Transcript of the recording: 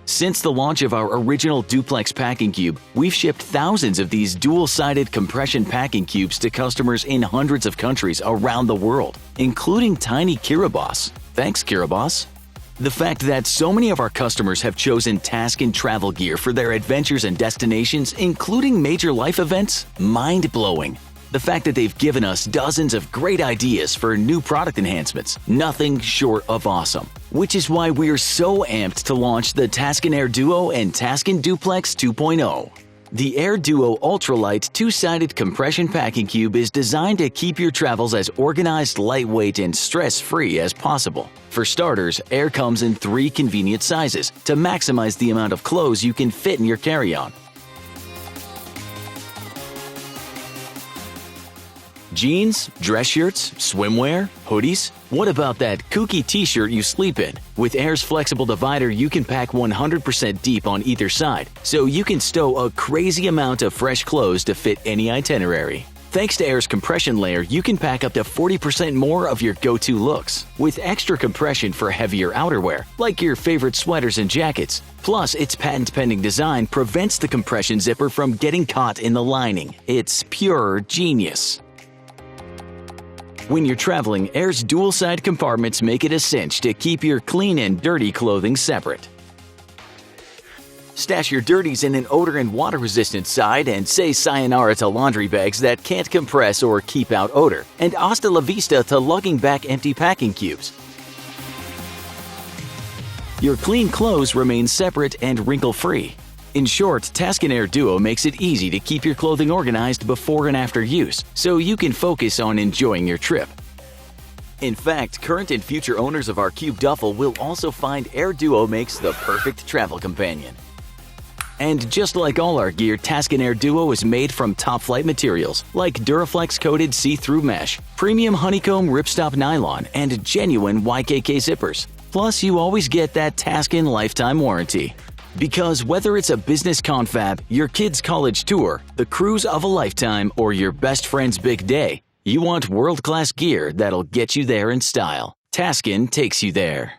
Since the launch of our original duplex packing cube, we've shipped thousands of these dual-sided compression packing cubes to customers in hundreds of countries around the world, including tiny Kiribati. Thanks, Kiribati. The fact that so many of our customers have chosen Taskin travel gear for their adventures and destinations, including major life events, mind-blowing. The fact that they've given us dozens of great ideas for new product enhancements, nothing short of awesome. Which is why we're so amped to launch the Taskin Air Duo and Taskin Duplex 2.0. The Air Duo Ultralight two-sided compression packing cube is designed to keep your travels as organized, lightweight, and stress-free as possible. For starters, Air comes in 3 convenient sizes to maximize the amount of clothes you can fit in your carry-on. Jeans, dress shirts, swimwear, hoodies? What about that kooky t-shirt you sleep in? With Air's flexible divider, you can pack 100% deep on either side, so you can stow a crazy amount of fresh clothes to fit any itinerary. Thanks to Air's compression layer, you can pack up to 40% more of your go-to looks, with extra compression for heavier outerwear, like your favorite sweaters and jackets. Plus, its patent-pending design prevents the compression zipper from getting caught in the lining. It's pure genius. When you're traveling, Air's dual-side compartments make it a cinch to keep your clean and dirty clothing separate. Stash your dirties in an odor and water-resistant side and say sayonara to laundry bags that can't compress or keep out odor, and hasta la vista to lugging back empty packing cubes. Your clean clothes remain separate and wrinkle-free. In short, Taskin Air Duo makes it easy to keep your clothing organized before and after use, so you can focus on enjoying your trip. In fact, current and future owners of our Cube Duffel will also find Air Duo makes the perfect travel companion. And just like all our gear, Taskin Air Duo is made from top-flight materials like Duraflex-coated see-through mesh, premium honeycomb ripstop nylon, and genuine YKK zippers. Plus, you always get that Taskin lifetime warranty. Because whether it's a business confab, your kid's college tour, the cruise of a lifetime, or your best friend's big day, you want world-class gear that'll get you there in style. Taskin takes you there.